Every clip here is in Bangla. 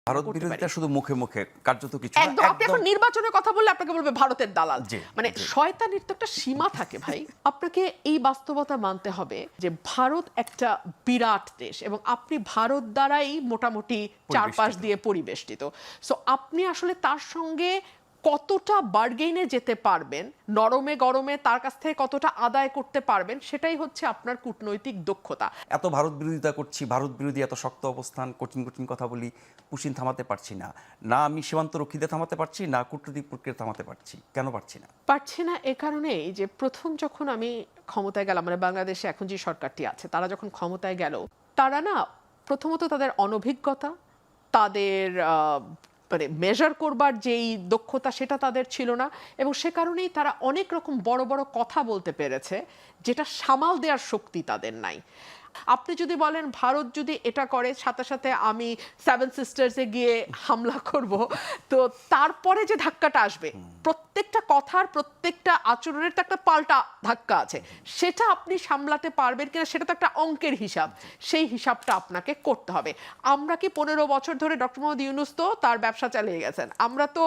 ভারত করতে পারি। বিরোধিতা শুধু মুখে মুখে, কার্যত কিছু না। একদম আপনি এখন নির্বাচনের কথা বললে আপনাকে বলবে ভারতের দালাল। জি, মানে জি। শয়তানির তো একটা সীমা থাকে ভাই। আপনাকে এই বাস্তবতা মানতে হবে যে ভারত একটা বিরাট দেশ এবং আপনি ভারত দ্বারাই মোটামুটি চারপাশ দিয়ে পরিবেষ্টিত। সো আপনি আসলে তার সঙ্গে কতটা বার্গেইনে যেতে পারবেন, নরমে গরমে তার কাছ থেকে কতটা আদায় করতে পারবেন, সেটাই হচ্ছে আপনার কূটনৈতিক দক্ষতা। এত ভারত বিরোধিতা করছি, ভারত বিরোধী এত শক্ত অবস্থান, কঠিন কঠিন কথা বলি, পুশিন থামাতে পারছি না। না আমি সীমান্ত রক্ষীদের থামাতে পারছি, না কূটনৈতিক প্রক্রিয়া থামাতে পারছি। কেন পারছি না? পারছি না এ কারণেই যে প্রথম যখন আমি ক্ষমতায় গেলাম, মানে বাংলাদেশে এখন যে সরকারটি আছে তারা যখন ক্ষমতায় গেল, তারা না প্রথমত তাদের অনভিজ্ঞতা, তাদের মানে মেজার করবার যেই দক্ষতা সেটা তাদের ছিল না, এবং সে কারণেই তারা অনেক রকম বড় বড় কথা বলতে পেরেছে যেটা সামাল দেওয়ার শক্তি তাদের নাই। আপনি যদি বলেন ভারত যদি এটা করে সাথে সাথে আমি সেভেন সিস্টার্সে গিয়ে হামলা করব, তো তারপরে যে ধাক্কাটা আসবে, প্রত্যেকটা কথার প্রত্যেকটা আচরণের তো একটা পাল্টা ধাক্কা আছে, সেটা আপনি সামলাতে পারবেন কিনা সেটা তো একটা অঙ্কের হিসাব, সেই হিসাবটা আপনাকে করতে হবে। আমরা কি 15 বছর ধরে ডক্টর মোহাম্মদ ইউনূস তো তার ব্যবসা চালিয়ে গেছেন, আমরা তো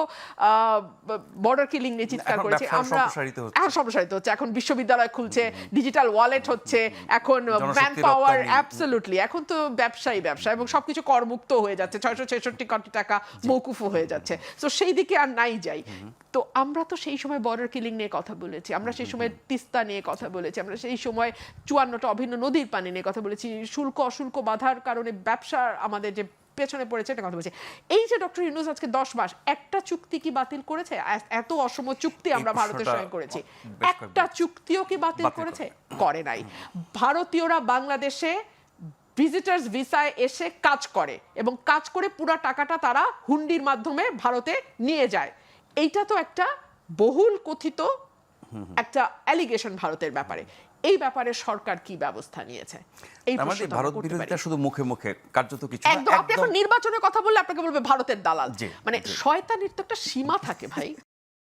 বর্ডার কিলিং নিয়ে চিৎকার এখন করেছি, ব্যবসা আমরা সম্প্রসারিত হচ্ছে। এখন সম্প্রসারিত হচ্ছে, এখন বিশ্ববিদ্যালয় খুলছে, ডিজিটাল ওয়ালেট হচ্ছে, এখন জনশক্তি ম্যান পাওয়ার রপ্তানি। অ্যাবসলিউটলি, এখন তো ব্যবসায়ী ব্যবসা এবং সবকিছু করমুক্ত হয়ে যাচ্ছে, 666 কোটি টাকা মৌকুফও হয়ে যাচ্ছে। তো সেই দিকে আর নাই যাই। তো আমরা তো সেই সময় বর্ডার কিলিং নিয়ে কথা বলেছি, আমরা সেই সময় তিস্তা নিয়ে কথা বলেছি, আমরা সেই সময় 54টা অভিন্ন নদীর পানি নিয়ে কথা বলেছি, শুল্ক অশুল্ক বাধার কারণে ব্যবসার আমাদের যে পেছনে পড়েছে এটা কথা বলছি। এই যে ডক্টর ইউনূস আজকে 10 মাস একটা চুক্তি কি বাতিল করেছে? এত অসম চুক্তি আমরা ভারতের সঙ্গে করেছি, একটা চুক্তিও কি বাতিল করেছে? করে নাই। ভারতীয়রা বাংলাদেশে ভিজিটার্স ভিসায় এসে কাজ করে এবং কাজ করে পুরো টাকাটা তারা হুন্ডির মাধ্যমে ভারতে নিয়ে যায়। এইটা তো একটা বহুল কথিত একটা অ্যালিগেশন ভারতের ব্যাপারে। এই ব্যাপারে সরকার কি ব্যবস্থা নিয়েছে? এই আমাদের প্রশ্নটা ভারত আমরা করতে বিরোধিতা পারি। শুধু মুখে মুখে, কার্যত কিছু না। একদম আপনি এখন নির্বাচনের কথা বললে আপনাকে বলবে ভারতের দালাল। জি, মানে জি। শয়তানির তো একটা সীমা থাকে ভাই।